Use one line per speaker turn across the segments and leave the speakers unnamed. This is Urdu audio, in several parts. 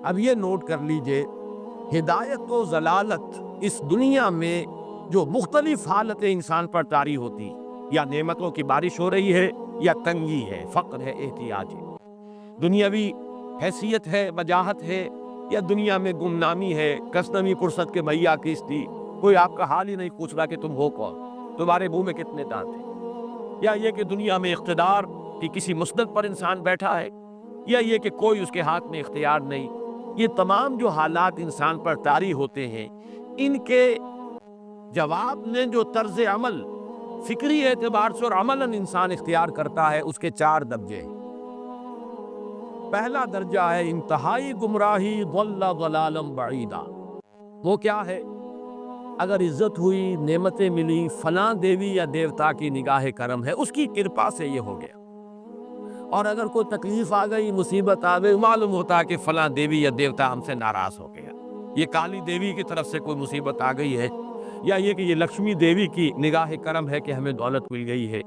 اب یہ نوٹ کر لیجئے، ہدایت و ضلالت اس دنیا میں جو مختلف حالتیں انسان پر طاری ہوتی، یا نعمتوں کی بارش ہو رہی ہے، یا تنگی ہے، فقر ہے، احتیاج ہے، دنیاوی حیثیت ہے، وجاہت ہے، یا دنیا میں گمنامی ہے، کسنمی فرصت کے مہیا کیستی، کوئی آپ کا حال ہی نہیں پوچھ رہا کہ تم ہو کون، تمہارے منہ میں کتنے دانت ہیں، یا یہ کہ دنیا میں اقتدار کی کسی مسند پر انسان بیٹھا ہے، یا یہ کہ کوئی اس کے ہاتھ میں اختیار نہیں، یہ تمام جو حالات انسان پر طاری ہوتے ہیں، ان کے جواب میں جو طرز عمل فکری اعتبار سے اور عملاً انسان اختیار کرتا ہے، اس کے 4 درجے ہیں۔ پہلا درجہ ہے انتہائی گمراہی، ضل ضلالا بعیدا۔ وہ کیا ہے؟ اگر عزت ہوئی، نعمتیں ملی، فلاں دیوی یا دیوتا کی نگاہ کرم ہے، اس کی کرپا سے یہ ہو گیا، اور اگر کوئی تکلیف آ گئی، مصیبت آ گئی، معلوم ہوتا ہے کہ فلاں دیوی یا دیوتا ہم سے ناراض ہو گیا، یہ کالی دیوی کی طرف سے کوئی مصیبت آ گئی ہے، یا یہ کہ یہ لکشمی دیوی کی نگاہ کرم ہے کہ ہمیں دولت مل گئی ہے۔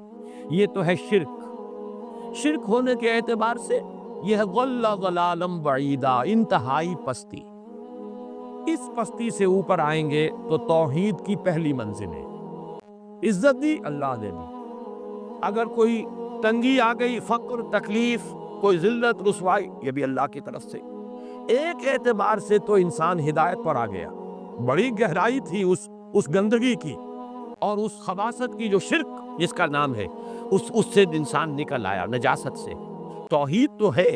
یہ تو ہے شرک۔ شرک ہونے کے اعتبار سے یہ ہے ضل ضلالا بعیدا، انتہائی پستی۔ اس پستی سے اوپر آئیں گے تو توحید کی پہلی منزل ہے۔ عزت دی، اللہ نے دی، اگر کوئی تنگی آ گئی، فقر، تکلیف، کوئی ذلت، رسوائی، یہ بھی اللہ کی طرف سے۔ ایک اعتبار سے تو انسان ہدایت پر آ گیا، بڑی گہرائی تھی اس گندگی کی اور اس خباثت کی جو شرک جس کا نام ہے، اس سے انسان نکل آیا، نجاست سے۔ توحید تو ہے،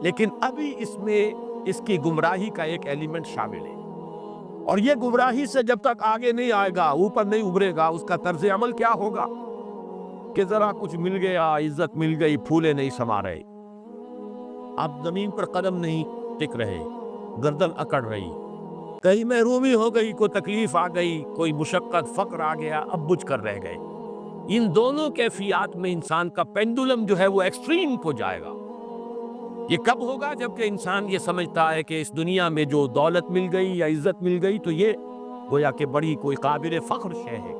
لیکن ابھی اس میں اس کی گمراہی کا ایک ایلیمنٹ شامل ہے، اور یہ گمراہی سے جب تک آگے نہیں آئے گا، اوپر نہیں ابھرے گا، اس کا طرز عمل کیا ہوگا کہ ذرا کچھ مل گیا، عزت مل گئی، پھولے نہیں سما رہے، اب زمین پر قدم نہیں ٹک رہے، گردن اکڑ رہی، کہیں محرومی ہو گئی، کوئی تکلیف آ گئی، کوئی مشقت، فقر آ گیا، اب بجھ کر رہ گئے۔ ان دونوں کیفیات میں انسان کا پینڈولم جو ہے وہ ایکسٹریم کو جائے گا۔ یہ کب ہوگا؟ جبکہ انسان یہ سمجھتا ہے کہ اس دنیا میں جو دولت مل گئی یا عزت مل گئی تو یہ گویا کہ بڑی کوئی قابل فخر شے ہے،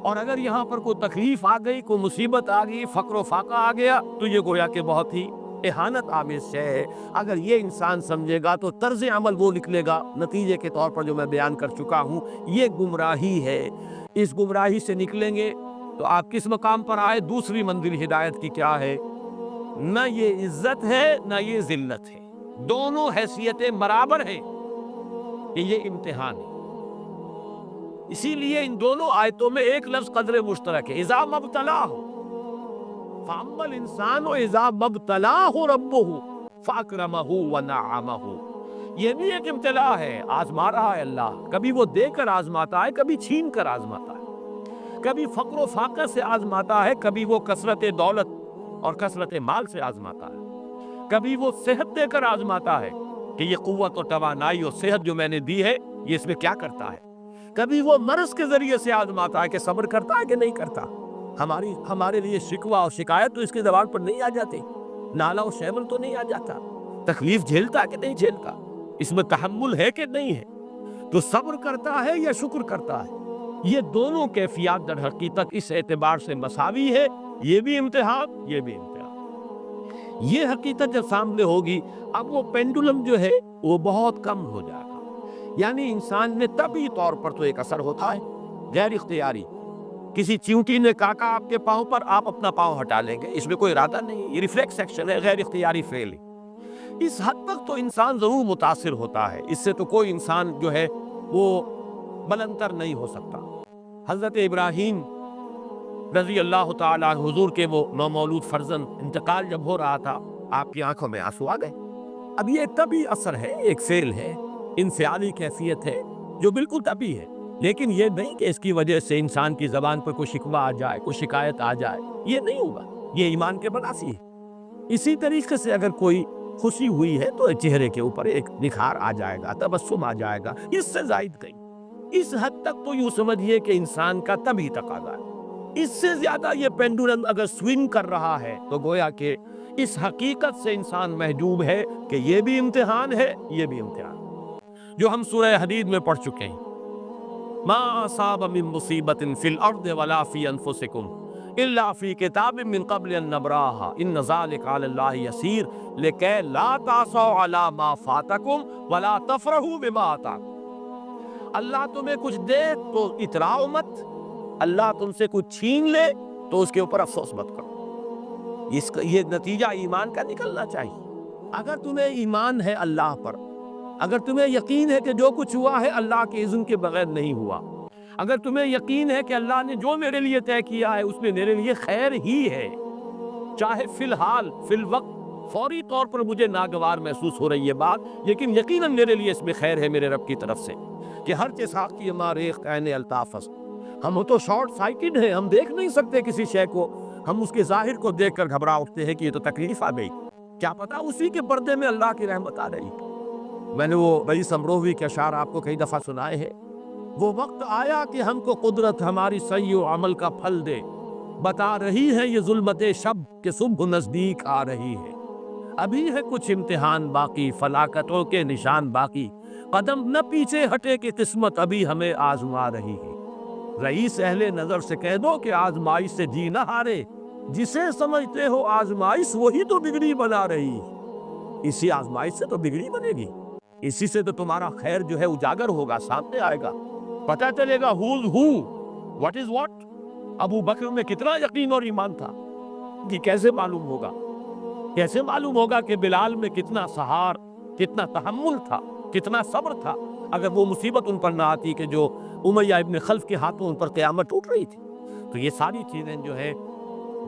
اور اگر یہاں پر کوئی تکلیف آ گئی، کوئی مصیبت آ گئی، فقر و فاقہ آ گیا تو یہ گویا کہ بہت ہی اہانت آمیز شے ہے۔ اگر یہ انسان سمجھے گا تو طرز عمل وہ نکلے گا نتیجے کے طور پر جو میں بیان کر چکا ہوں، یہ گمراہی ہے۔ اس گمراہی سے نکلیں گے تو آپ کس مقام پر آئے؟ دوسری منزل ہدایت کی کیا ہے؟ نہ یہ عزت ہے نہ یہ ذلت ہے، دونوں حیثیتیں برابر ہیں کہ یہ امتحان ہے۔ اسی لیے ان دونوں آیتوں میں ایک لفظ قدر مشترک ہے، اذا مبتلاہ، فاما الانسان اذا مبتلاہ ربہ فاکرمہ ونعمہ۔ یہ بھی ایک امتلا ہے، آزما رہا ہے اللہ، کبھی وہ دے کر آزماتا ہے، کبھی چھین کر آزماتا ہے، کبھی فقر و فاقہ سے آزماتا ہے، کبھی وہ کثرت دولت اور کثرت مال سے آزماتا ہے، کبھی وہ صحت دے کر آزماتا ہے کہ یہ قوت و توانائی اور صحت جو میں نے دی ہے یہ اس میں کیا کرتا ہے، کبھی وہ مرض کے ذریعے سے آزماتا ہے کہ صبر کرتا ہے کہ نہیں کرتا۔ ہمارے لیے شکوہ اور شکایت تو اس کی زبان پر نہیں آ جاتی، نالہ و شیول تو نہیں آ جاتا، تکلیف جھیلتا ہے کہ نہیں جھیلتا، اس میں تحمل ہے کہ نہیں ہے، تو صبر کرتا ہے یا شکر کرتا ہے۔ یہ دونوں کیفیات در حقیقت اس اعتبار سے مساوی ہے، یہ بھی امتحان، یہ بھی امتحان۔ یہ حقیقت جب سامنے ہوگی، اب وہ پینڈولم جو ہے وہ بہت کم ہو جائے گا، یعنی انسان میں طبعی طور پر تو ایک اثر ہوتا ہے غیر اختیاری، کسی چیونٹی نے کاکا آپ کے پاؤں پر، آپ اپنا پاؤں ہٹا لیں گے، اس میں کوئی ارادہ نہیں، یہ ریفلیکس ایکشن ہے، غیر اختیاری فعل ہے۔ اس حد تک تو انسان ضرور متاثر ہوتا ہے، اس سے تو کوئی انسان جو ہے وہ بلندر نہیں ہو سکتا۔ حضرت ابراہیم رضی اللہ تعالیٰ عنہ، حضور کے وہ نومولود فرزند، انتقال جب ہو رہا تھا، آپ کی آنکھوں میں آنسو آ گئے۔ اب یہ طبعی اثر ہے، ایک فعل ہے، انفعالی کیفیت ہے جو بالکل طبعی ہے، لیکن یہ نہیں کہ اس کی وجہ سے انسان کی زبان پر کوئی شکوہ آ جائے، کوئی شکایت آ جائے، یہ نہیں ہوگا، یہ ایمان کے برعکس ہے۔ اسی طریقے سے اگر کوئی خوشی ہوئی ہے تو چہرے کے اوپر ایک نکھار آ جائے گا، تبسم آ جائے گا، اس سے زائد کہیں۔ اس حد تک تو یوں سمجھیے کہ انسان کا طبعی تقاضا ہے۔ اس سے زیادہ یہ پینڈولم اگر سوئنگ کر رہا ہے تو گویا کہ اس حقیقت سے انسان محجوب ہے کہ یہ بھی امتحان ہے، یہ بھی امتحان، جو ہم سورہ حدید میں پڑھ چکے ہیں۔ ما اصاب من مصیبت فی الارض ولا فی انفسکم الا فی کتاب من قبل ان نبراہا ان ذلک علی اللہ یسیر لکی لا تعصوا علی ما فاتکم ولا تفرحوا بما آتاکم۔ اللہ تمہیں کچھ دے تو اتراؤ مت، اللہ تم سے کچھ چھین لے تو اس کے اوپر افسوس مت کرو۔ یہ نتیجہ ایمان کا نکلنا چاہیے۔ اگر تمہیں ایمان ہے اللہ پر، اگر تمہیں یقین ہے کہ جو کچھ ہوا ہے اللہ کے اذن کے بغیر نہیں ہوا، اگر تمہیں یقین ہے کہ اللہ نے جو میرے لیے طے کیا ہے اس میں میرے لیے خیر ہی ہے، چاہے فی الحال فی الوقت فوری طور پر مجھے ناگوار محسوس ہو رہی ہے بات، لیکن یقیناً میرے لیے اس میں خیر ہے میرے رب کی طرف سے، کہ ہر چساقی ماریخ عین الطافس۔ ہم تو شارٹ سائٹڈ ہیں، ہم دیکھ نہیں سکتے کسی شے کو، ہم اس کے ظاہر کو دیکھ کر گھبرا اٹھتے ہیں کہ یہ تو تکلیف آ گئی، کیا پتا اسی کے پردے میں اللہ کی رحمت آ رہی۔ میں نے وہ رئیس امروہوی کے اشعار آپ کو کئی دفعہ سنائے ہیں۔ وہ وقت آیا کہ ہم کو قدرت ہماری سعی و عمل کا پھل دے، بتا رہی ہے یہ ظلمت شب کہ صبح نزدیک آ رہی ہے۔ ابھی ہے کچھ امتحان باقی، فلاکتوں کے نشان باقی، قدم نہ پیچھے ہٹے کہ قسمت ابھی ہمیں آزما رہی ہے۔ رئیس اہل نظر سے کہہ دو کہ آزمائش سے جی نہ ہارے، جسے سمجھتے ہو آزمائش وہی تو بگڑی بنا رہی، اسی آزمائش سے تو بگڑی بنے گی، اسی سے تو تمہارا خیر جو ہے اجاگر ہوگا، سامنے آئے گا، پتہ چلے گا who's who, what is what۔ ابو بکر میں کتنا یقین اور ایمان تھا، کہ کیسے معلوم ہوگا، کیسے معلوم ہوگا کہ بلال میں کتنا سہار، کتنا تحمل تھا، کتنا صبر تھا، اگر وہ مصیبت ان پر نہ آتی کہ جو امیہ ابن خلف کے ہاتھوں ان پر قیامت ٹوٹ رہی تھی۔ تو یہ ساری چیزیں جو ہے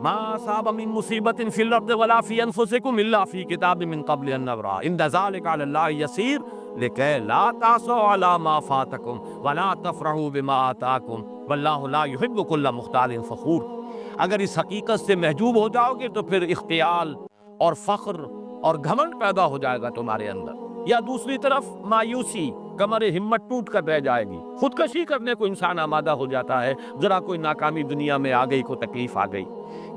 ما اصاب من مصیبت فی الارض ولا فی انفسکم الا فی کتاب من قبل ان نبرأ ان ذلک علی اللہ یسیر لکی لا تعصوا علی ما فاتکم ولا تفرحوا بما آتاکم واللہ لا یحب کل مختال فخور۔ اگر اس حقیقت سے محجوب ہو جاؤ گے تو پھر اختیال اور فخر اور گھمنڈ پیدا ہو جائے گا تمہارے اندر، یا دوسری طرف مایوسی، کمر ہمت ٹوٹ کر رہ جائے گی، خودکشی کرنے کو انسان آمادہ ہو جاتا ہے، ذرا کوئی ناکامی دنیا میں آ گئی، کوئی تکلیف آ گئی۔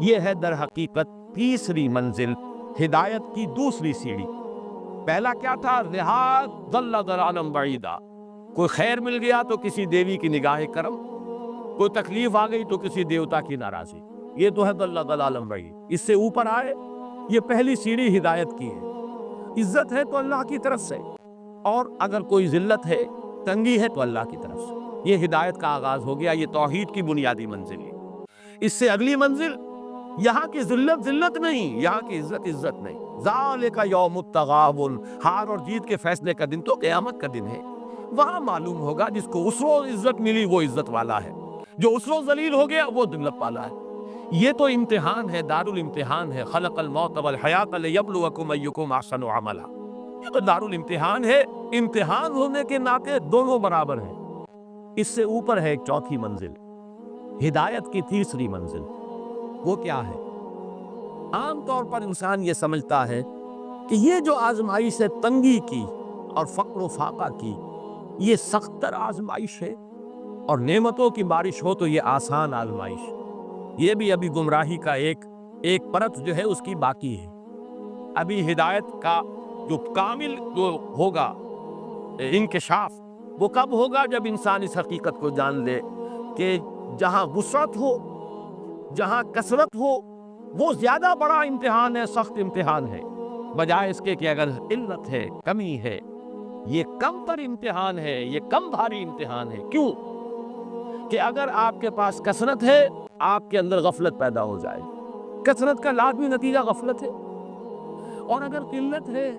یہ ہے در حقیقت تیسری منزل، ہدایت کی دوسری سیڑھی۔ پہلا کیا تھا؟ رہا ضل ضلالا بعیدا، کوئی خیر مل گیا تو کسی دیوی کی نگاہ کرم، کوئی تکلیف آ گئی تو کسی دیوتا کی ناراضی، یہ تو ہے ضل ضلالا بعید۔ اس سے اوپر آئے، یہ پہلی سیڑھی ہدایت کی ہے۔ عزت ہے تو اللہ کی طرف سے، اور اگر کوئی ذلت ہے، تنگی ہے تو اللہ کی طرف سے، یہ ہدایت کا آغاز ہو گیا، یہ توحید کی بنیادی منزل ہے۔ اس سے اگلی منزل، یہاں کی ذلت ذلت نہیں، یہاں کی عزت عزت نہیں۔ ذالک یوم التغابن، ہار اور جیت کے فیصلے کا دن تو قیامت کا دن ہے، وہاں معلوم ہوگا جس کو اس روز عزت ملی وہ عزت والا ہے، جو اس روز ذلیل ہو گیا وہ ذلت والا ہے۔ یہ تو امتحان ہے، دارالامتحان ہے، خلق الموت والحیات لیبلوکم ایکم احسن عملا، یہ تو دارالامتحان ہے، امتحان ہونے کے ناطے دونوں برابر ہیں۔ اس سے اوپر ہے ایک چوتھی منزل، ہدایت کی تیسری منزل۔ وہ کیا ہے؟ عام طور پر انسان یہ سمجھتا ہے کہ یہ جو آزمائش ہے تنگی کی اور فقر و فاقہ کی، یہ سخت تر آزمائش ہے، اور نعمتوں کی بارش ہو تو یہ آسان آزمائش۔ یہ بھی ابھی گمراہی کا ایک پرت جو ہے اس کی باقی ہے۔ ابھی ہدایت کا جو کامل جو ہوگا انکشاف، وہ کب ہوگا؟ جب انسان اس حقیقت کو جان لے کہ جہاں وسعت ہو، جہاں کثرت ہو، وہ زیادہ بڑا امتحان ہے، سخت امتحان ہے، بجائے اس کے کہ اگر علت ہے، کمی ہے، یہ کم پر امتحان ہے، یہ کم بھاری امتحان ہے۔ کیوں؟ کہ اگر آپ کے پاس کثرت ہے، آپ کے اندر غفلت پیدا ہو جائے، کثرت کا لازمی نتیجہ غفلت ہے، اور اگر قلت ہے،